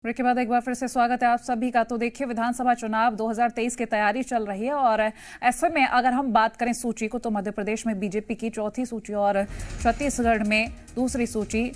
Break के बाद एक बार फिर से स्वागत है आप सभी का। तो देखिए, विधानसभा चुनाव 2023 की तैयारी चल रही है और ऐसे में अगर हम बात करें सूची को तो मध्य प्रदेश में बीजेपी की चौथी सूची और छत्तीसगढ़ में दूसरी सूची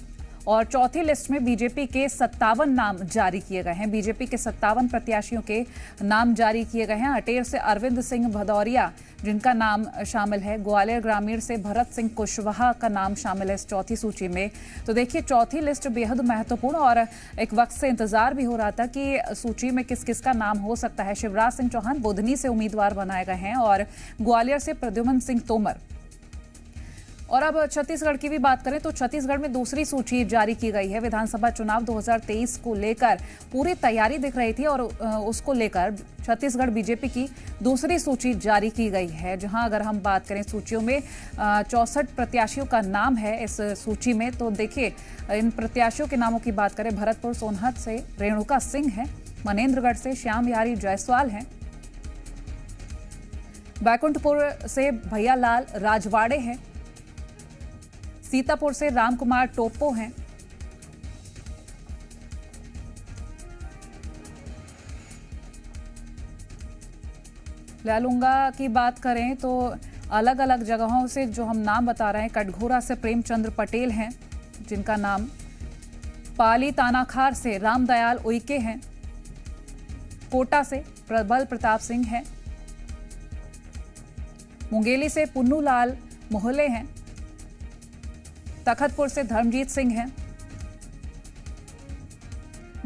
और चौथी लिस्ट में बीजेपी के 57 नाम जारी किए गए हैं। बीजेपी के 57 प्रत्याशियों के नाम जारी किए गए हैं। अटेर से अरविंद सिंह भदौरिया जिनका नाम शामिल है, ग्वालियर ग्रामीण से भरत सिंह कुशवाहा का नाम शामिल है इस चौथी सूची में। तो देखिए, चौथी लिस्ट बेहद महत्वपूर्ण और एक वक्त से इंतजार भी हो रहा था कि सूची में किस किस का नाम हो सकता है। शिवराज सिंह चौहान बुधनी से उम्मीदवार बनाए गए हैं और ग्वालियर से प्रद्युम्न सिंह तोमर। और अब छत्तीसगढ़ की भी बात करें तो छत्तीसगढ़ में दूसरी सूची जारी की गई है। विधानसभा चुनाव 2023 को लेकर पूरी तैयारी दिख रही थी और उसको लेकर छत्तीसगढ़ बीजेपी की दूसरी सूची जारी की गई है, जहां अगर हम बात करें सूचियों में 64 प्रत्याशियों का नाम है इस सूची में। तो देखिए, इन प्रत्याशियों के नामों की बात करें, भरतपुर सोनहत से रेणुका सिंह है, मनेन्द्रगढ़ से श्याम बिहारी जायसवाल हैं, बैकुंठपुर से भैयालाल राजवाड़े हैं, सीतापुर से रामकुमार टोप्पो हैं, लालूंगा की बात करें तो अलग अलग जगहों से जो हम नाम बता रहे हैं, कटघोरा से प्रेमचंद्र पटेल हैं जिनका नाम, पाली तानाखार से रामदयाल उइके हैं, कोटा से प्रबल प्रताप सिंह हैं, मुंगेली से पुन्नूलाल मोहले हैं, तखतपुर से धर्मजीत सिंह हैं,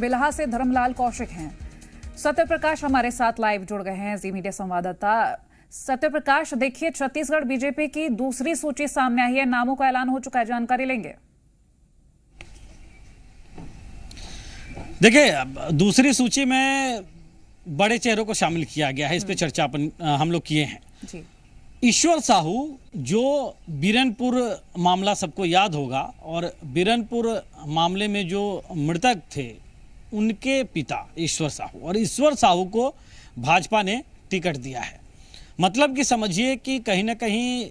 बिल्हा से धर्मलाल कौशिक हैं। सत्यप्रकाश हमारे साथ लाइव जुड़ गए हैं, जी मीडिया संवाददाता सत्यप्रकाश। देखिए, छत्तीसगढ़ बीजेपी की दूसरी सूची सामने आई है, नामों का ऐलान हो चुका है, जानकारी लेंगे। देखिए, दूसरी सूची में बड़े चेहरों को शामिल किया गया है, इस पे चर्चा हम लोग किए हैं जी। ईश्वर साहू, जो बीरनपुर मामला सबको याद होगा, और बीरनपुर मामले में जो मृतक थे उनके पिता ईश्वर साहू, और ईश्वर साहू को भाजपा ने टिकट दिया है। मतलब कि समझिए कि कहीं ना कहीं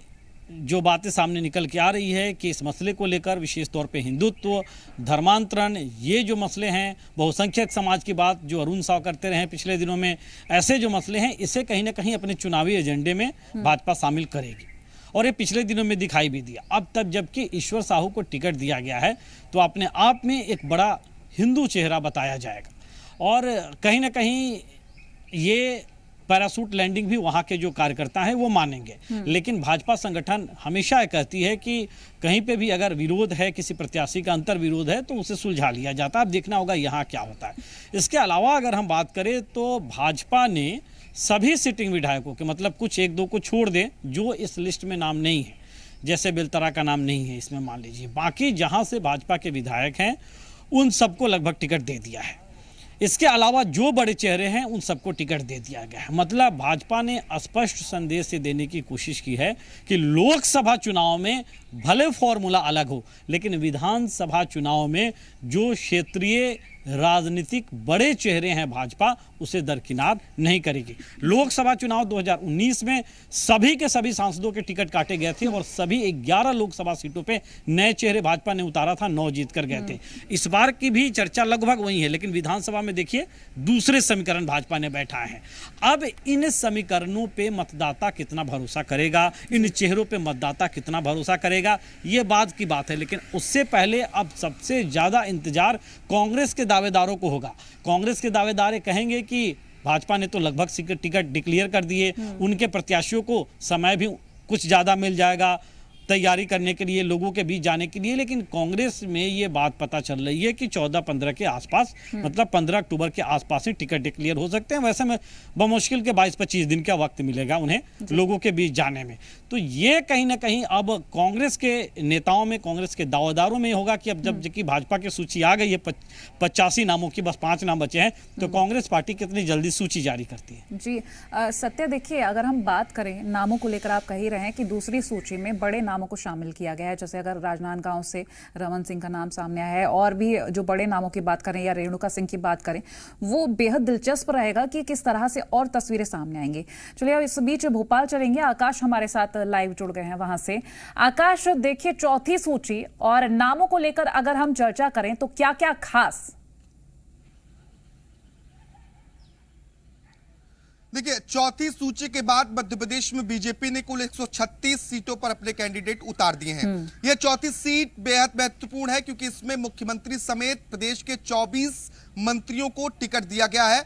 जो बातें सामने निकल के आ रही है कि इस मसले को लेकर विशेष तौर पे हिंदुत्व, धर्मांतरण, ये जो मसले हैं, बहुसंख्यक समाज की बात जो अरुण साव करते रहे पिछले दिनों में, ऐसे जो मसले हैं इसे कहीं ना कहीं अपने चुनावी एजेंडे में भाजपा शामिल करेगी, और ये पिछले दिनों में दिखाई भी दिया। अब तक जबकि ईश्वर साहू को टिकट दिया गया है तो अपने आप में एक बड़ा हिंदू चेहरा बताया जाएगा, और कहीं ना कहीं ये पैरासूट लैंडिंग भी वहाँ के जो कार्यकर्ता हैं वो मानेंगे। लेकिन भाजपा संगठन हमेशा कहती है कि कहीं पे भी अगर विरोध है, किसी प्रत्याशी का अंतर विरोध है, तो उसे सुलझा लिया जाता है। अब देखना होगा यहाँ क्या होता है। इसके अलावा अगर हम बात करें तो भाजपा ने सभी सिटिंग विधायकों के, मतलब कुछ एक दो को छोड़ दें जो इस लिस्ट में नाम नहीं है, जैसे बेलतरा का नाम नहीं है इसमें मान लीजिए, बाकी जहाँ से भाजपा के विधायक हैं उन सबको लगभग टिकट दे दिया है। इसके अलावा जो बड़े चेहरे हैं उन सबको टिकट दे दिया गया है। मतलब भाजपा ने स्पष्ट संदेश से देने की कोशिश की है कि लोकसभा चुनाव में भले फॉर्मूला अलग हो, लेकिन विधानसभा चुनाव में जो क्षेत्रीय राजनीतिक बड़े चेहरे हैं भाजपा उसे दरकिनार नहीं करेगी। लोकसभा चुनाव 2019 में सभी के सभी सांसदों के टिकट काटे गए थे और सभी 11 लोकसभा सीटों पे नए चेहरे भाजपा ने उतारा था, 9 जीत कर गए थे। इस बार की भी चर्चा लगभग वही है, लेकिन विधानसभा में देखिए दूसरे समीकरण भाजपा ने बैठाए हैं। अब इन समीकरणों पे मतदाता कितना भरोसा करेगा, इन चेहरों पे मतदाता कितना भरोसा करेगा, ये बात की बात है। लेकिन उससे पहले अब सबसे ज्यादा इंतजार कांग्रेस के दावेदारों को होगा। कांग्रेस के दावेदार कहेंगे कि भाजपा ने तो लगभग टिकट डिक्लेयर कर दिए, उनके प्रत्याशियों को समय भी कुछ ज्यादा मिल जाएगा तैयारी करने के लिए, लोगों के बीच जाने के लिए। लेकिन कांग्रेस में ये बात पता चल रही है कि 14-15 के आसपास, मतलब 15 अक्टूबर के आसपास ही टिकट डिक्लेयर हो सकते हैं। वैसे में बमुश्किल के 22-25 दिन का वक्त मिलेगा उन्हें लोगों के बीच जाने में। तो ये कहीं ना कहीं अब कांग्रेस के नेताओं में, कांग्रेस के दावेदारों में होगा कि अब जबकि भाजपा की सूची आ गई है 85 नामों की, बस 5 नाम बचे हैं, तो कांग्रेस पार्टी कितनी जल्दी सूची जारी करती है। जी सत्य, देखिए अगर हम बात करें नामों को लेकर, आप कह ही रहे हैं कि दूसरी सूची में बड़े नामों को शामिल किया गया है। जैसे अगर राजनांदगांव से रमन सिंह का नाम सामने आया है, और भी जो बड़े नामों की बात करें या रेणुका सिंह की बात करें, वो बेहद दिलचस्प रहेगा कि किस तरह से और तस्वीरें सामने आएंगी। चलिए अब इस बीच भोपाल चलेंगे, आकाश हमारे साथ लाइव जुड़ गए हैं वहां से। आकाश, देखिए चौथी सूची और नामों को लेकर अगर हम चर्चा करें तो क्या क्या खास? देखिए, चौथी सूची के बाद मध्य प्रदेश में बीजेपी ने कुल 136 सीटों पर अपने कैंडिडेट उतार दिए हैं। यह चौथी सीट बेहद महत्वपूर्ण है क्योंकि इसमें मुख्यमंत्री समेत प्रदेश के 24 मंत्रियों को टिकट दिया गया है।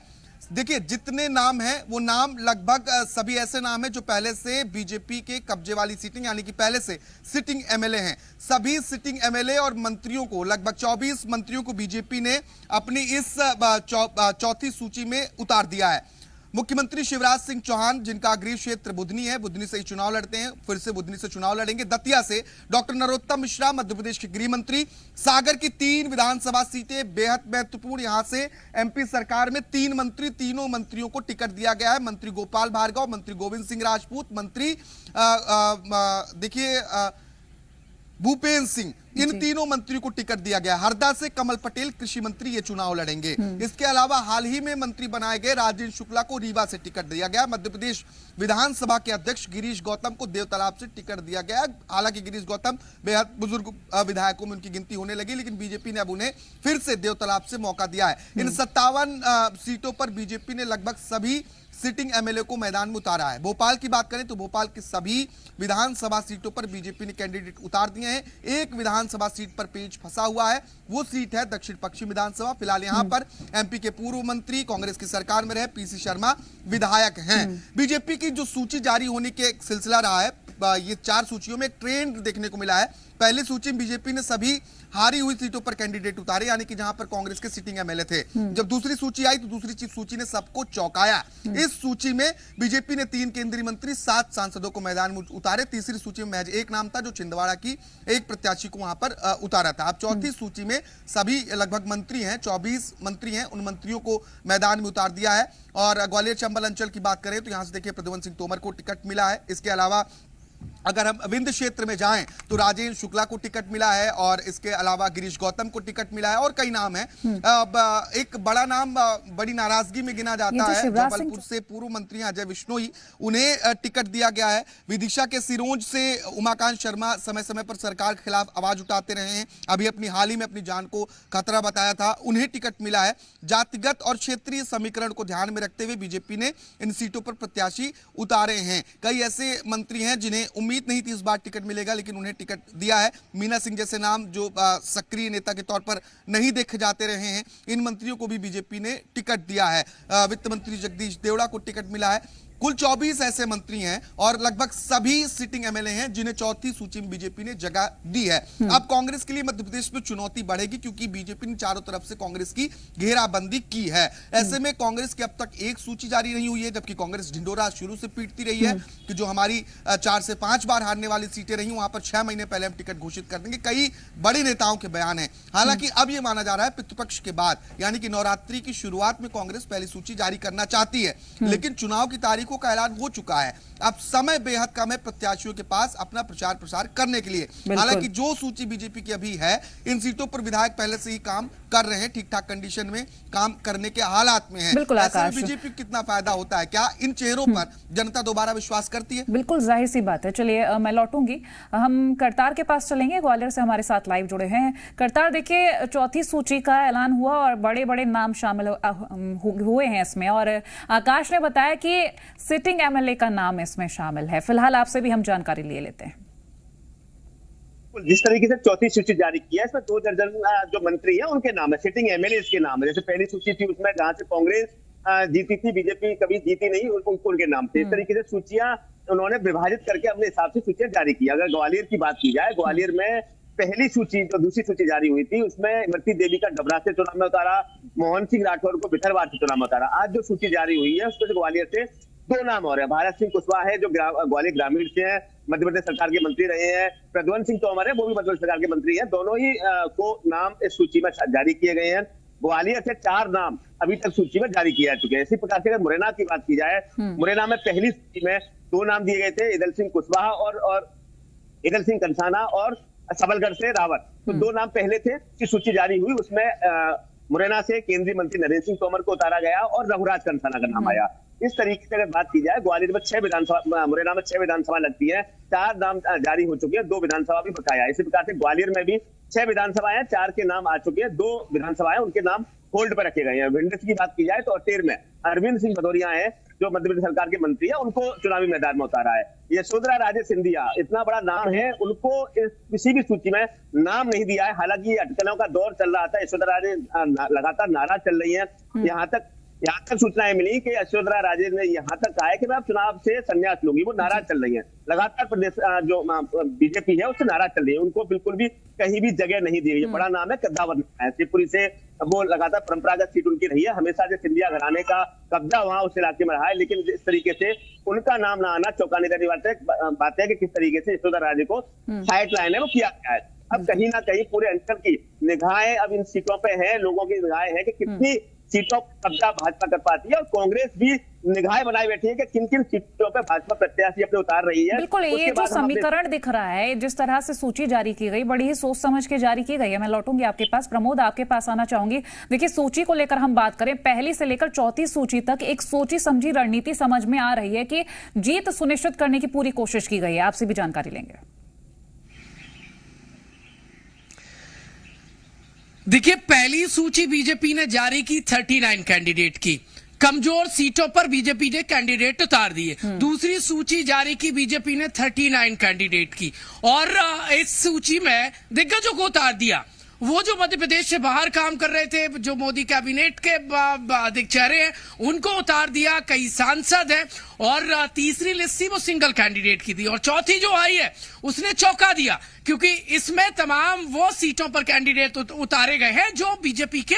देखिए, जितने नाम हैं वो नाम लगभग सभी ऐसे नाम हैं जो पहले से बीजेपी के कब्जे वाली सीटिंग यानी कि पहले से सिटिंग एमएलए हैं। सभी सिटिंग एमएलए और मंत्रियों को, लगभग 24 मंत्रियों को बीजेपी ने अपनी इस चौथी सूची में उतार दिया है। मुख्यमंत्री शिवराज सिंह चौहान, जिनका गृह क्षेत्र बुधनी है, बुधनी से ही चुनाव लड़ते हैं, फिर से बुधनी से चुनाव लड़ेंगे। दतिया से डॉक्टर नरोत्तम मिश्रा, मध्य प्रदेश के गृह मंत्री। सागर की 3 विधानसभा सीटें बेहद महत्वपूर्ण, यहां से एमपी सरकार में 3 मंत्री, तीनों मंत्रियों को टिकट दिया गया है। मंत्री गोपाल भार्गव, मंत्री गोविंद सिंह राजपूत, मंत्री देखिए भूपेंद्र सिंह, इन तीनों मंत्रियों को टिकट दिया गया। हरदा से कमल पटेल कृषि मंत्री ये चुनाव लड़ेंगे। इसके अलावा हाल ही में मंत्री बनाए गए राजेंद्र शुक्ला को रीवा से टिकट दिया गया। मध्य प्रदेश विधानसभा के अध्यक्ष गिरीश गौतम को देवतालाब से टिकट दिया गया। हालांकि गिरीश गौतम बेहद बुजुर्ग विधायकों में उनकी गिनती होने लगी, लेकिन बीजेपी ने अब उन्हें फिर से देवतालाब से मौका दिया है। इन 57 सीटों पर बीजेपी ने लगभग सभी सिटिंग एमएलए को मैदान में उतारा है। भोपाल की बात करें तो भोपाल की सभी विधानसभा सीटों पर बीजेपी ने कैंडिडेट उतार दिए हैं। एक विधानसभा सीट पर पेच फंसा हुआ है, वो सीट है दक्षिण पश्चिम विधानसभा। फिलहाल यहां पर एमपी के पूर्व मंत्री, कांग्रेस की सरकार में रहे पीसी शर्मा विधायक हैं। बीजेपी की जो सूची जारी होने के एक सिलसिला रहा है, ये 4 सूचियों में एक ट्रेंड देखने को मिला है। पहली सूची में बीजेपी ने सभी हारी हुई सीटों पर कैंडिडेट उतारे, यानी कि जहां पर कांग्रेस के सिटिंग एमएलए थे। जब दूसरी सूची आई तो दूसरी सूची ने सबको चौंकाया। इस सूची में बीजेपी ने 3 केंद्रीय मंत्री, 7 सांसदों को मैदान में उतारे। तीसरी सूची में महज एक नाम था जो छिंदवाड़ा की एक प्रत्याशी को वहां पर उतारा था। अब चौथी सूची में सभी लगभग मंत्री हैं, 24 मंत्री हैं, उन मंत्रियों को मैदान में उतार दिया है। और ग्वालियर चंबल अंचल की बात करें तो यहां से देखिए प्रद्युम्न सिंह तोमर को टिकट मिला है। इसके अलावा अगर हम विंध्य क्षेत्र में जाएं तो राजेंद्र शुक्ला को टिकट मिला है और इसके अलावा गिरीश गौतम को टिकट मिला है और कई नाम हैं। एक बड़ा नाम बड़ी नाराजगी में गिना जाता है, जबलपुर से पूर्व मंत्री अजय विश्नोई, उन्हें टिकट दिया गया है। विदिशा के सिरोंज से उमाकांत शर्मा समय समय पर सरकार के खिलाफ आवाज उठाते रहे हैं, अभी अपनी हाल ही में अपनी जान को खतरा बताया था, उन्हें टिकट मिला है। जातिगत और क्षेत्रीय समीकरण को ध्यान में रखते हुए बीजेपी ने इन सीटों पर प्रत्याशी उतारे हैं। कई ऐसे मंत्री हैं जिन्हें उम्मीद नहीं थी इस बार टिकट मिलेगा, लेकिन उन्हें टिकट दिया है। मीना सिंह जैसे नाम जो सक्रिय नेता के तौर पर नहीं देखे जाते रहे हैं, इन मंत्रियों को भी बीजेपी ने टिकट दिया है। वित्त मंत्री जगदीश देवड़ा को टिकट मिला है। कुल 24 ऐसे मंत्री हैं और लगभग सभी सिटिंग एमएलए हैं जिन्हें चौथी सूची में बीजेपी ने जगह दी है। अब कांग्रेस के लिए मध्य प्रदेश में चुनौती बढ़ेगी क्योंकि बीजेपी ने चारों तरफ से कांग्रेस की घेराबंदी की है। ऐसे में कांग्रेस की अब तक एक सूची जारी नहीं हुई है, जबकि कांग्रेस ढिंढोरा शुरू से पीटती रही है कि जो हमारी 4 से 5 बार हारने वाली सीटें रही वहां पर 6 महीने पहले हम टिकट घोषित कर देंगे। कई बड़े नेताओं के बयान है। हालांकि अब यह माना जा रहा है पितृपक्ष के बाद यानी कि नवरात्रि की शुरुआत में कांग्रेस पहली सूची जारी करना चाहती है, लेकिन चुनाव की तारीखों का ऐलान हो चुका है। अब समय बेहद कम है प्रत्याशियों के पास अपना प्रचार प्रसार करने के लिए। हालांकि जो सूची बीजेपी की अभी है, इन सीटों पर विधायक पहले से ही काम कर रहे हैं, ठीक ठाक कंडीशन में काम करने के हालात में है। ऐसे में बीजेपी को कितना फायदा होता है? क्या इन चेहरों पर जनता दोबारा विश्वास करती है? बिल्कुल जाहिर सी बात है। चलिए मैं लौटूंगी, हम करतार के पास चलेंगे, ग्वालियर से हमारे साथ लाइव जुड़े हैं। करतार, देखिए चौथी सूची का ऐलान हुआ और बड़े बड़े नाम शामिल हुए हैं इसमें, और आकाश ने बताया कि सिटिंग एमएलए का नाम इसमें शामिल है। फिलहाल आपसे भी हम जानकारी ले लेते हैं। जिस तरीके से चौथी सूची जारी किया है, इसमें 2 दर्जन जो मंत्री हैं उनके नाम है, सिटिंग एमएलए के नाम है। जैसे पहली सूची थी उसमें जहां से कांग्रेस जीती थी, बीजेपी कभी जीती नहीं, उनके नाम थे। इस तरीके से सूचियां उन्होंने विभाजित करके अपने हिसाब से सूचियां जारी की। अगर ग्वालियर की बात की जाए, ग्वालियर में पहली सूची जो दूसरी सूची जारी हुई थी उसमें इमरती देवी का डबरा से चुनाव में उतारा, मोहन सिंह राठौर को भितरवार से चुनाव में उतारा। आज जो सूची जारी हुई है उसमें ग्वालियर से 2 नाम और है। भारत सिंह कुशवाहा है जो ग्वालियर ग्रामीण से हैं, मध्य प्रदेश सरकार के मंत्री रहे हैं। प्रद्युम्न सिंह तोमर है, वो भी मध्य प्रदेश सरकार के मंत्री हैं। दोनों ही को नाम इस सूची में जारी किए गए हैं। ग्वालियर से 4 नाम अभी तक सूची में जारी किए जा चुके हैं। इसी प्रकार से अगर मुरैना की बात की जाए, मुरैना में पहली सूची में 2 नाम दिए गए थे, ईदल सिंह कुशवाहा और ईदल सिंह कंसाना और सबलगढ़ से रावत। तो 2 नाम पहले थे कि सूची जारी हुई, उसमें मुरैना से केंद्रीय मंत्री नरेंद्र सिंह तोमर को उतारा गया और रघुराज कंसाना का नाम आया। इस तरीके से अगर बात की जाए, ग्वालियर में 6 विधानसभा, मुरैना में 6 विधानसभा लगती है, 4 नाम जारी हो चुके हैं, 2 विधानसभा भी बकाया। इसी प्रकार से ग्वालियर में भी 6 विधानसभा है, 4 के नाम आ चुके हैं, 2 विधानसभा है उनके नाम होल्ड पर रखे गए हैं। विंडर्स की बात की जाए तो अटेर में अरविंद सिंह भदौरिया हैं, जो मध्य प्रदेश सरकार के मंत्री है, उनको चुनावी मैदान में उतारा है। यशोधरा राजे सिंधिया इतना बड़ा नाम है, उनको किसी भी सूची में नाम नहीं दिया है। हालांकि ये अटकलों का दौर चल रहा था, यशोधरा राजे लगातार नाराज चल रही है। यहाँ तक सूचनाएं मिली कि यशोधरा राजे ने यहाँ तक कहा है कि मैं अब चुनाव से संन्यास लूंगी। वो नाराज चल रही है, लगातार प्रदेश जो बीजेपी है उससे नाराज चल रही है, उनको बिल्कुल भी कहीं भी जगह नहीं दी हुई है। बड़ा नाम है कद्दावर है, शिवपुरी से वो लगातार परंपरागत सीट उनकी रही है, हमेशा से सिंधिया घराने का कब्जा वहां उस इलाके में रहा है। लेकिन इस तरीके से उनका नाम ना आना चौंकाने वाली बात है कि किस तरीके से यशोधरा राजे को साइड लाइन है वो किया गया है। अब कहीं ना कहीं पूरे अंचल की निगाहें अब इन सीटों पे है, लोगों की निगाहें है कि कितनी सीटों पर कब्जा भाजपा कर पाती है, और कांग्रेस भी निगाहें बनाए बैठी है कि किन किन सीटों पे भाजपा प्रत्याशी अपने उतार रही है। बिल्कुल, ये जो समीकरण दिख रहा है, जिस तरह से सूची जारी की गई, बड़ी ही सोच समझ के जारी की गई है। मैं लौटूंगी आपके पास, प्रमोद आपके पास आना चाहूंगी। देखिए, सूची को लेकर हम बात करें, पहली से लेकर चौथी सूची तक एक सोची समझी रणनीति समझ में आ रही है कि जीत सुनिश्चित करने की पूरी कोशिश की गई है। आपसे भी जानकारी लेंगे। देखिए, पहली सूची बीजेपी ने जारी की 39 कैंडिडेट की, कमजोर सीटों पर बीजेपी ने कैंडिडेट उतार दिए। दूसरी सूची जारी की बीजेपी ने 39 कैंडिडेट की, और इस सूची में दिग्गजों को उतार दिया। वो जो मध्य प्रदेश से बाहर काम कर रहे थे, जो मोदी कैबिनेट के अधिक चेहरे हैं, उनको उतार दिया। कई सांसद हैं, और तीसरी लिस्ट थी वो सिंगल कैंडिडेट की थी, और चौथी जो आई है उसने चौंका दिया, क्योंकि इसमें तमाम वो सीटों पर कैंडिडेट उतारे गए हैं जो बीजेपी के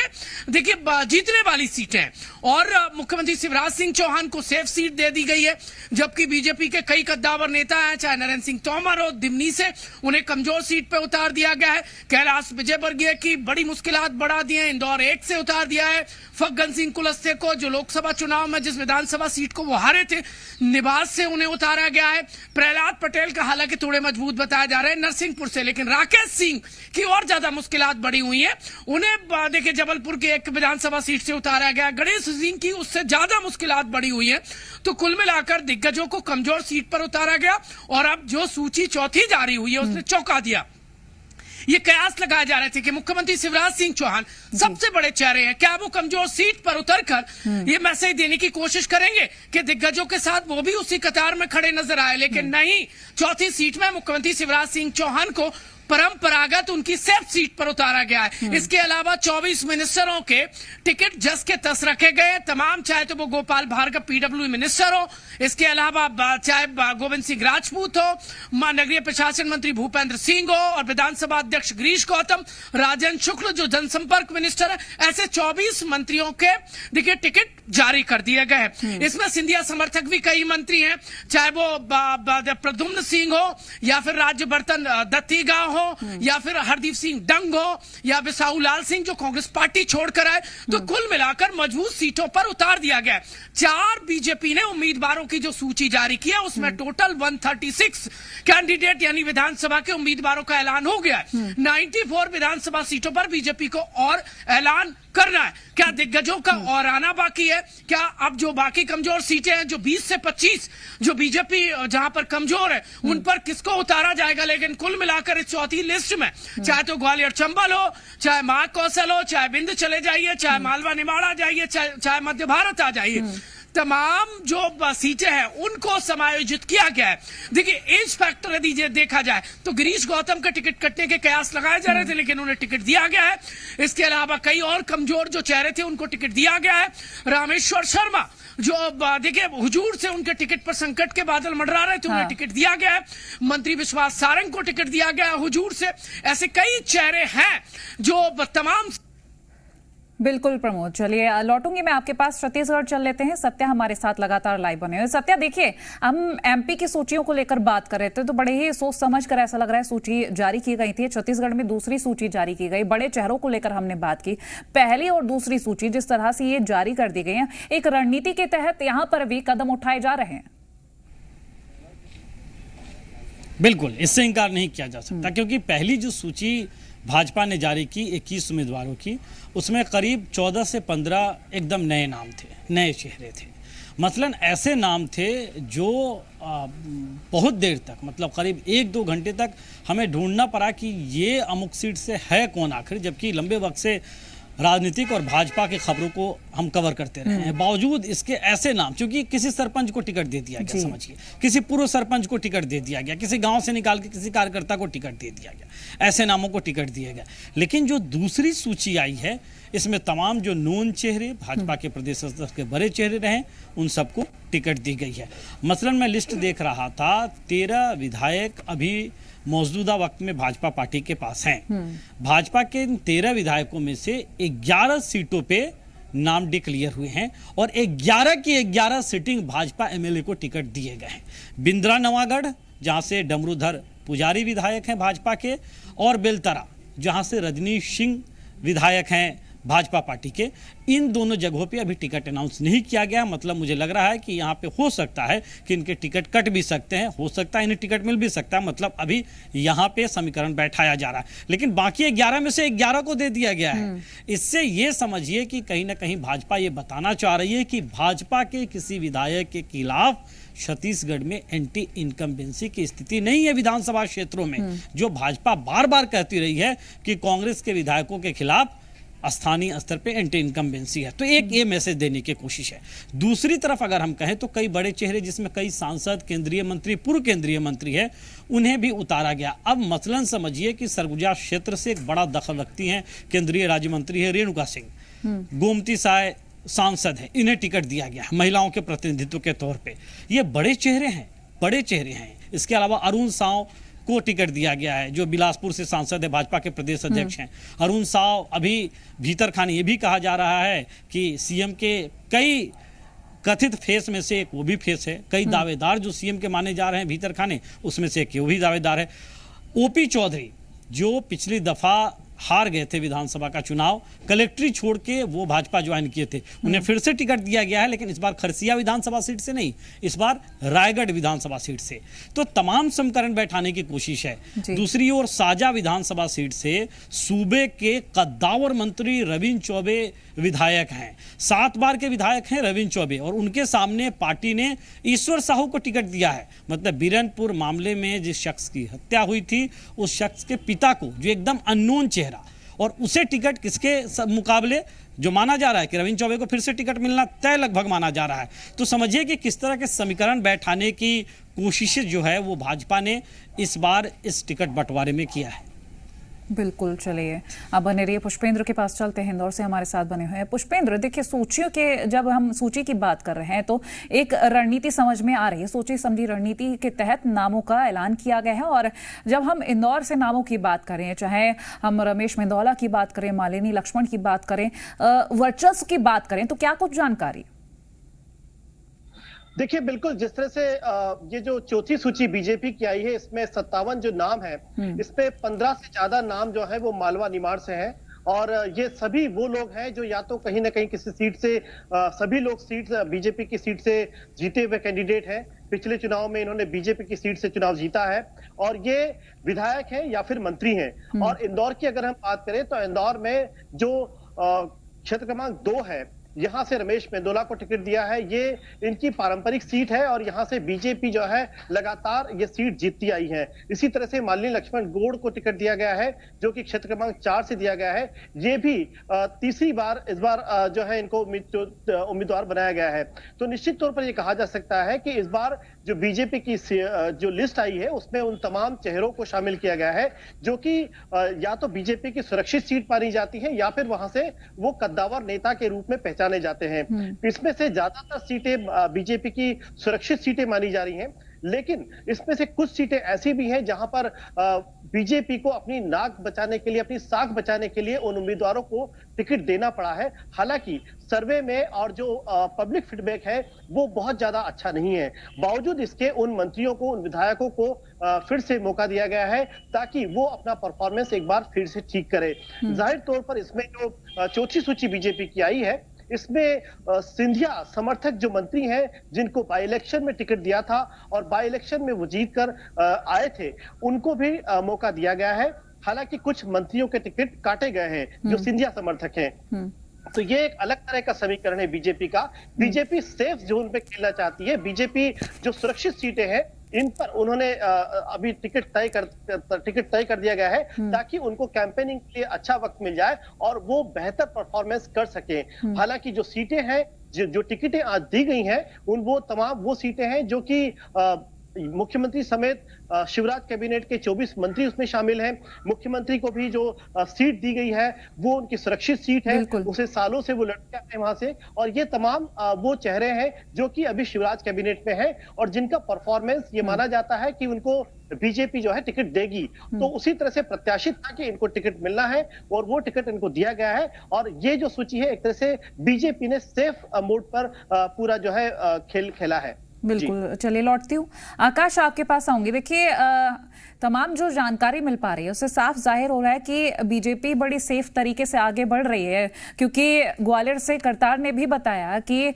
देखिए जीतने वाली सीटें हैं। और मुख्यमंत्री शिवराज सिंह चौहान को सेफ सीट दे दी गई है, जबकि बीजेपी के कई कद्दावर नेता हैं, चाहे नरेंद्र सिंह तोमर हो दिमनी से, उन्हें कमजोर सीट पर उतार दिया गया है। कैलाश विजयवर्गीय की बड़ी मुश्किलात बढ़ा दी है, इंदौर 1 से उतार दिया है। फग्गन सिंह कुलस्ते को, जो लोकसभा चुनाव में जिस विधानसभा सीट को वो हारे थे, निवास से उन्हें उतारा गया है। प्रहलाद पटेल का हालांकि थोड़े मजबूत बताया जा रहा है नरसिंहपुर से, लेकिन राकेश सिंह की और ज्यादा मुश्किलात बढ़ी हुई है, उन्हें देखिए जबलपुर की एक विधानसभा सीट से उतारा गया। गणेश सिंह की उससे ज्यादा मुश्किलात बढ़ी हुई है। तो कुल मिलाकर दिग्गजों को कमजोर सीट पर उतारा गया, और अब जो सूची चौथी जारी हुई है उसने चौंका दिया। ये कयास लगाए जा रहे थे कि मुख्यमंत्री शिवराज सिंह चौहान सबसे बड़े चेहरे हैं, क्या वो कमजोर सीट पर उतरकर ये मैसेज देने की कोशिश करेंगे कि दिग्गजों के साथ वो भी उसी कतार में खड़े नजर आए। लेकिन नहीं, चौथी सीट में मुख्यमंत्री शिवराज सिंह चौहान को परंपरागत उनकी सेफ सीट पर उतारा गया है। इसके अलावा 24 मिनिस्टरों के टिकट जस के तस रखे गए तमाम, चाहे तो वो गोपाल भार्गव पीडब्ल्यू मिनिस्टर हो, इसके अलावा चाहे गोविंद सिंह राजपूत हो, नगरीय प्रशासन मंत्री भूपेंद्र सिंह हो, और विधानसभा अध्यक्ष गिरीश गौतम, राजेंद्र शुक्ल जो जनसंपर्क मिनिस्टर है, ऐसे 24 मंत्रियों के देखिए टिकट जारी कर दिए गए हैं। इसमें सिंधिया समर्थक भी कई मंत्री हैं, चाहे वो प्रद्युम्न सिंह हो, या फिर राज्यवर्धन दत्तीगा हो, या फिर हरदीप सिंह डंग हो, या बिसाऊ लाल सिंह जो कांग्रेस पार्टी छोड़कर आए। तो कुल मिलाकर मजबूत सीटों पर उतार दिया गया। 4 बीजेपी ने उम्मीदवारों की जो सूची जारी की है उसमें टोटल 136 कैंडिडेट यानी विधानसभा के उम्मीदवारों का ऐलान हो गया है। 94 विधानसभा सीटों पर बीजेपी को और ऐलान करना है। क्या दिग्गजों का और आना बाकी है? क्या अब जो बाकी कमजोर सीटें हैं, जो 20 से 25 जो बीजेपी जहां पर कमजोर है, उन पर किसको उतारा जाएगा? लेकिन कुल मिलाकर इस चौथी लिस्ट में चाहे तो ग्वालियर चंबल हो, चाहे मां कौशल हो, चाहे बिंद चले जाइए, चाहे मालवा निमाड़ा जाइए, चाहे मध्य भारत आ जाइए, तमाम जो सीटें हैं उनको समायोजित किया गया है। देखिए, एज फैक्टर यदि देखा जाए तो गिरीश गौतम का टिकट कटने के कयास लगाए जा रहे थे, लेकिन उन्हें टिकट दिया गया है। इसके अलावा कई और कमजोर जो चेहरे थे उनको टिकट दिया गया है। रामेश्वर शर्मा जो देखिए हुजूर से उनके टिकट पर संकट के बादल मंडरा रहे थे, उन्हें टिकट दिया गया है। मंत्री विश्वास सारंग को टिकट दिया गया है हुजूर से। ऐसे कई चेहरे हैं जो तमाम। बिल्कुल प्रमोद, चलिए लौटूंगी मैं आपके पास। छत्तीसगढ़ चल लेते हैं। सत्या हमारे साथ लगातार लाइव बने हुए। सत्या, देखिए, हम एमपी की सूचियों को लेकर बात कर रहे थे, तो बड़े ही सोच समझ कर ऐसा लग रहा है सूची जारी की गई थी। छत्तीसगढ़ में दूसरी सूची जारी की गई, बड़े चेहरों को लेकर हमने बात की। पहली और दूसरी सूची जिस तरह से ये जारी कर दी गई है, एक रणनीति के तहत यहां पर भी कदम उठाए जा रहे हैं। बिल्कुल, इससे इनकार नहीं किया जा सकता, क्योंकि पहली जो सूची भाजपा ने जारी की 21 उम्मीदवारों की, उसमें करीब 14 से 15 एकदम नए नाम थे, नए चेहरे थे। मसलन ऐसे नाम थे जो बहुत देर तक, मतलब करीब 1-2 घंटे तक हमें ढूंढना पड़ा कि ये अमुक सीट से है कौन आखिर, जबकि लंबे वक्त से राजनीतिक और भाजपा की खबरों को हम कवर करते रहे हैं, बावजूद इसके ऐसे नाम, क्योंकि किसी सरपंच को टिकट दे दिया गया, समझिए किसी पूर्व सरपंच को टिकट दे दिया गया, किसी गांव से निकाल के किसी कार्यकर्ता को टिकट दे दिया गया, ऐसे नामों को टिकट दिया गया। लेकिन जो दूसरी सूची आई है, इसमें तमाम जो नोन चेहरे, भाजपा के प्रदेश स्तर के बड़े चेहरे रहे, उन सबको टिकट दी गई है। मसलन मैं लिस्ट देख रहा था, 13 विधायक अभी मौजूदा वक्त में भाजपा पार्टी के पास हैं। भाजपा के 13 विधायकों में से 11 सीटों पे नाम डिक्लेयर हुए हैं और 11 की 11 सिटिंग भाजपा एमएलए को टिकट दिए गए हैं। बिंद्रा नवागढ़, जहां से डमरूधर पुजारी विधायक हैं भाजपा के, और बेलतरा, जहां से रजनीश सिंह विधायक हैं भाजपा पार्टी के, इन दोनों जगहों पे अभी टिकट अनाउंस नहीं किया गया। मतलब मुझे लग रहा है कि यहाँ पे हो सकता है कि इनके टिकट कट भी सकते हैं, हो सकता है इन्हें टिकट मिल भी सकता है। मतलब अभी यहाँ पे समीकरण बैठाया जा रहा है, लेकिन बाकी 11 में से 11 को दे दिया गया है। इससे ये समझिए कि कहीं ना कहीं भाजपा ये बताना चाह रही है कि भाजपा के किसी विधायक के खिलाफ छत्तीसगढ़ में एंटी इनकम्बेंसी की स्थिति नहीं है। विधानसभा क्षेत्रों में जो भाजपा बार बार कहती रही है कि कांग्रेस के विधायकों के खिलाफ स्थानीय स्तर पे एंटी इनकम्बेंसी है, तो एक ये मैसेज देने की कोशिश है। दूसरी तरफ अगर हम कहें तो कई बड़े चेहरे, जिसमें कई सांसद, केंद्रीय मंत्री, पूर्व केंद्रीय मंत्री है, उन्हें भी उतारा गया। अब मसलन समझिए कि सरगुजा क्षेत्र से एक बड़ा दखल रखती हैं, केंद्रीय राज्य मंत्री है रेणुका सिंह, गोमती साय सांसद है, इन्हें टिकट दिया गया महिलाओं के प्रतिनिधित्व के तौर पे। ये बड़े चेहरे हैं, बड़े चेहरे हैं। इसके अलावा अरुण साव को टिकट दिया गया है, जो बिलासपुर से सांसद है, भाजपा के प्रदेश अध्यक्ष हैं। अरुण साव अभी भीतर खाने, ये भी कहा जा रहा है कि सीएम के कई कथित फेस में से एक वो भी फेस है। कई दावेदार जो सीएम के माने जा रहे हैं भीतर खाने, उसमें से एक वो भी दावेदार है। ओपी चौधरी, जो पिछली दफा हार गए थे विधानसभा का चुनाव, कलेक्ट्री छोड़ के वो भाजपा ज्वाइन किए थे, उन्हें फिर से टिकट दिया गया है, लेकिन इस बार खरसिया विधानसभा सीट से नहीं, इस बार रायगढ़ विधानसभा सीट से। तो तमाम समीकरण बैठाने की कोशिश है। दूसरी ओर साजा विधानसभा सीट से सूबे के कद्दावर मंत्री रविंद्र चौबे विधायक हैं, 7 बार के विधायक हैं रविंद्र चौबे, और उनके सामने पार्टी ने ईश्वर साहू को टिकट दिया है। मतलब बीरनपुर मामले में जिस शख्स की हत्या हुई थी, उस शख्स के पिता को, जो एकदम अननोन चेहरा, और उसे टिकट किसके मुकाबले, जो माना जा रहा है कि रविंद्र चौबे को फिर से टिकट मिलना तय लगभग माना जा रहा है। तो समझिए कि किस तरह के समीकरण बैठाने की कोशिशें जो है वो भाजपा ने इस बार इस टिकट बंटवारे में किया है। बिल्कुल, चलिए अब बने रहिए। पुष्पेंद्र के पास चलते हैं, इंदौर से हमारे साथ बने हुए हैं। पुष्पेंद्र, देखिए सूचियों के, जब हम सूची की बात कर रहे हैं तो एक रणनीति समझ में आ रही है। सोची समझी रणनीति के तहत नामों का ऐलान किया गया है। और जब हम इंदौर से नामों की बात करें, चाहे हम रमेश मेंदोला की बात करें, मालिनी लक्ष्मण की बात करें, वर्चस्व की बात करें, तो क्या कुछ जानकारी? देखिए, बिल्कुल जिस तरह से ये जो चौथी सूची बीजेपी की आई है, इसमें 57 जो नाम है, इसमें 15 से ज्यादा नाम जो है वो मालवा निमाड़ से हैं। और ये सभी वो लोग हैं जो या तो कहीं ना कहीं किसी सीट से, सभी लोग सीट बीजेपी की सीट से जीते हुए कैंडिडेट हैं। पिछले चुनाव में इन्होंने बीजेपी की सीट से चुनाव जीता है, और ये विधायक हैं या फिर मंत्री हैं। और इंदौर की अगर हम बात करें तो इंदौर में जो क्षेत्र क्रमांक 2 है, यहां से रमेश मेंदोला को टिकट दिया है। ये इनकी पारंपरिक सीट है और यहां से बीजेपी जो है लगातार ये सीट जीतती आई है। इसी तरह से मालिनी लक्ष्मण गौड़ को टिकट दिया गया है, जो कि क्षेत्र क्रमांक 4 से दिया गया है। ये भी तीसरी बार इस बार जो है इनको उम्मीदवार बनाया गया है। तो निश्चित तौर पर यह कहा जा सकता है कि इस बार जो बीजेपी की जो लिस्ट आई है, उसमें उन तमाम चेहरों को शामिल किया गया है जो कि या तो बीजेपी की सुरक्षित सीट मानी जाती है, या फिर वहां से वो कद्दावर नेता के रूप में पहचाने जाते हैं। इसमें से ज्यादातर सीटें बीजेपी की सुरक्षित सीटें मानी जा रही हैं, लेकिन इसमें से कुछ सीटें ऐसी भी हैं जहां पर बीजेपी को अपनी नाक बचाने के लिए, अपनी साख बचाने के लिए उन उम्मीदवारों को टिकट देना पड़ा है। हालांकि सर्वे में और जो पब्लिक फीडबैक है वो बहुत ज्यादा अच्छा नहीं है। बावजूद इसके उन मंत्रियों को, उन विधायकों को फिर से मौका दिया गया है ताकि वो अपना परफॉर्मेंस एक बार फिर से ठीक करे। जाहिर तौर पर इसमें जो चौथी सूची बीजेपी की आई है, इसमें सिंधिया समर्थक जो मंत्री हैं, जिनको बाई इलेक्शन में टिकट दिया था और बाई इलेक्शन में वो जीत कर आए थे, उनको भी मौका दिया गया है। हालांकि कुछ मंत्रियों के टिकट काटे गए हैं जो सिंधिया समर्थक हैं। तो ये एक अलग तरह का समीकरण है बीजेपी का। बीजेपी सेफ जोन पे खेलना चाहती है। बीजेपी जो सुरक्षित सीटें हैं, इन पर उन्होंने अभी टिकट तय कर दिया गया है ताकि उनको कैंपेनिंग के लिए अच्छा वक्त मिल जाए और वो बेहतर परफॉर्मेंस कर सके। हालांकि जो सीटें हैं, जो टिकटें आज दी गई हैं, वो तमाम वो सीटें हैं जो कि मुख्यमंत्री समेत शिवराज कैबिनेट के 24 मंत्री उसमें शामिल हैं। मुख्यमंत्री को भी जो सीट दी गई है वो उनकी सुरक्षित सीट है, उसे सालों से वो लड़के आते हैं वहां से, और ये तमाम वो चेहरे हैं जो कि अभी शिवराज कैबिनेट में हैं और जिनका परफॉर्मेंस ये माना जाता है कि उनको बीजेपी जो है टिकट देगी। तो उसी तरह से प्रत्याशित था कि इनको टिकट मिलना है और वो टिकट इनको दिया गया है। और ये जो सूची है एक तरह से बीजेपी ने सेफ मोड पर पूरा जो है खेल खेला है। बिल्कुल, चलिए लौटती हूँ। आकाश, आपके पास आऊंगी। देखिए, तमाम जो जानकारी मिल पा रही है उससे साफ जाहिर हो रहा है कि बीजेपी बड़ी सेफ तरीके से आगे बढ़ रही है, क्योंकि ग्वालियर से करतार ने भी बताया कि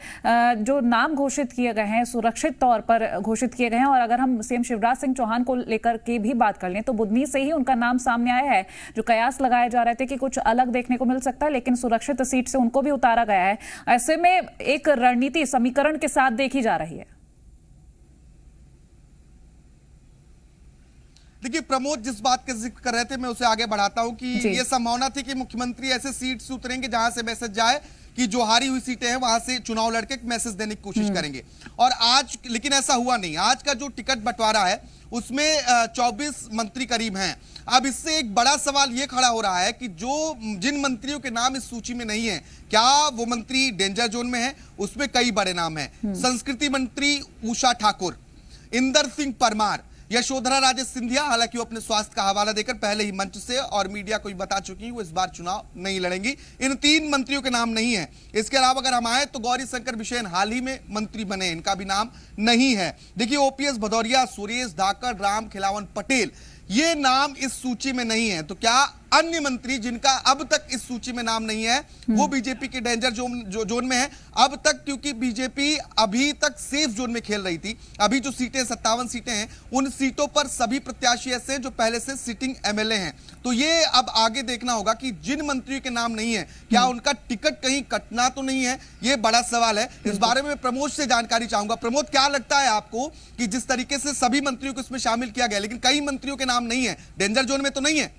जो नाम घोषित किए गए हैं सुरक्षित तौर पर घोषित किए गए हैं। और अगर हम सीएम शिवराज सिंह चौहान को लेकर के भी बात कर लें तो बुधनी से ही उनका नाम सामने आया है। जो कयास लगाए जा रहे थे कि कुछ अलग देखने को मिल सकता है, लेकिन सुरक्षित सीट से उनको भी उतारा गया है। ऐसे में एक रणनीति समीकरण के साथ देखी जा रही है। देखिए प्रमोद, जिस बात का जिक्र कर रहे थे मैं उसे आगे बढ़ाता हूं कि ये संभावना थी कि मुख्यमंत्री ऐसे सीट से उतरेंगे जहां से मैसेज जाए कि जो हारी हुई सीटें हैं वहां से चुनाव लड़के मैसेज देने की कोशिश करेंगे। और आज लेकिन ऐसा हुआ नहीं। आज का जो टिकट बंटवारा है उसमें 24 मंत्री करीब हैं। अब इससे एक बड़ा सवाल ये खड़ा हो रहा है कि जिन मंत्रियों के नाम इस सूची में नहीं है, क्या वो मंत्री डेंजर जोन में है? उसमें कई बड़े नाम है। संस्कृति मंत्री उषा ठाकुर, इंदर सिंह परमार, यशोधरा राजे सिंधिया, हालांकि वो अपने स्वास्थ्य का हवाला देकर पहले ही मंच से और मीडिया को बता चुकी वो इस बार चुनाव नहीं लड़ेंगी। इन 3 मंत्रियों के नाम नहीं है। इसके अलावा अगर हम आए तो गौरी शंकर बिसेन हाल ही में मंत्री बने, इनका भी नाम नहीं है। देखिए ओपीएस भदौरिया, सुरेश धाकड़, राम खिलावन पटेल, ये नाम इस सूची में नहीं है। तो क्या अन्य मंत्री जिनका अब तक इस सूची में नाम नहीं है वो बीजेपी के डेंजर जोन में है अब तक? क्योंकि बीजेपी अभी तक सेफ जोन में खेल रही थी। अभी जो सीटें 57 सीटें हैं उन सीटों पर सभी प्रत्याशी ऐसे हैं जो पहले से सिटिंग एमएलए हैं। तो ये अब आगे देखना होगा कि जिन मंत्रियों के नाम नहीं है क्या उनका टिकट कहीं कटना तो नहीं है, ये बड़ा सवाल है। इस बारे में प्रमोद से जानकारी चाहूंगा। प्रमोद, क्या लगता है आपको कि जिस तरीके से सभी मंत्रियों को इसमें शामिल किया गया लेकिन कई मंत्रियों के नाम नहीं है, डेंजर जोन में तो नहीं है?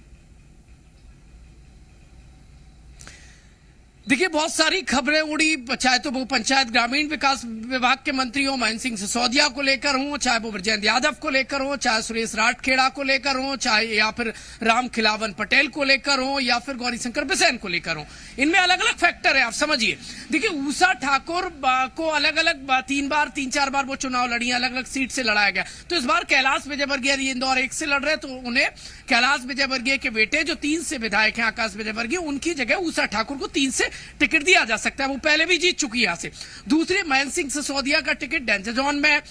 देखिए, बहुत सारी खबरें उड़ी, चाहे तो वो पंचायत ग्रामीण विकास विभाग के मंत्री हो महेंद्र सिंह सिसोदिया को लेकर हो, चाहे वो ब्रजेंद्र यादव को लेकर हो, चाहे सुरेश राठखेड़ा को लेकर हो, चाहे या फिर राम खिलावन पटेल को लेकर हो, या फिर गौरी शंकर बिसेन को लेकर हो। इनमें अलग अलग फैक्टर है, आप समझिए। देखिए, उषा ठाकुर को अलग अलग 3-4 बार वो चुनाव लड़ी, अलग अलग सीट से लड़ाया गया। तो इस बार कैलाश विजयवर्गीय इंदौर 1 से लड़ रहे, तो उन्हें कैलाश विजयवर्गीय के बेटे जो 3 से विधायक हैं आकाश विजयवर्गीय, उनकी जगह उषा ठाकुर को 3 से टिकट दिया जा सकता है। वो पहले भी जीत चुकी है यहां से। दूसरी, महेंद्र सिंह सिसोदिया का टिकट डेंजर जोन में है।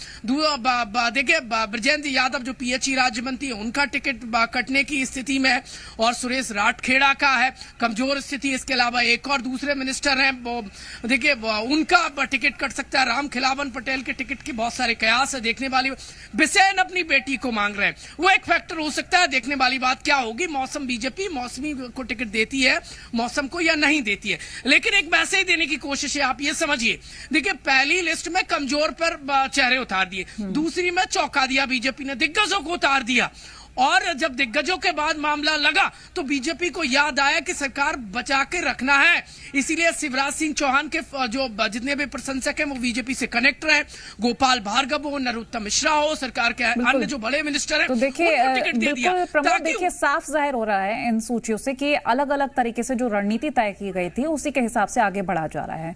देखिए, ब्रजेंद्र यादव जो पीएचई राज्य मंत्री है उनका टिकट कटने की स्थिति में है, और सुरेश राठखेड़ा का है कमजोर स्थिति। इसके अलावा एक और दूसरे मिनिस्टर हैं, वो देखिए उनका टिकट कट सकता है। राम खिलावन पटेल के टिकट के बहुत सारे कयास है देखने वाली। बिसेन अपनी बेटी को मांग रहे हैं, वो एक फैक्टर हो सकता है। देखने वाली बात क्या होगी, मौसम बीजेपी मौसमी को टिकट देती है मौसम को या नहीं देती है, लेकिन एक मैसेज देने की कोशिश है। आप ये समझिए, देखिए पहली लिस्ट में कमजोर पर चेहरे उतार दिए, दूसरी में चौंका दिया बीजेपी ने, दिग्गजों को उतार दिया। और जब दिग्गजों के बाद मामला लगा तो बीजेपी को याद आया कि सरकार बचा के रखना है, इसीलिए शिवराज सिंह चौहान के जो जितने भी प्रशंसक हैं वो बीजेपी से कनेक्ट रहे, गोपाल भार्गव हो, नरोत्तम मिश्रा हो, सरकार के अन्य जो बड़े मिनिस्टर हैं, तो देखिए बिल्कुल प्रमोद, देखिए साफ जाहिर हो रहा है इन सूचियों से कि अलग अलग तरीके से जो रणनीति तय की गई थी उसी के हिसाब से आगे बढ़ा जा रहा है।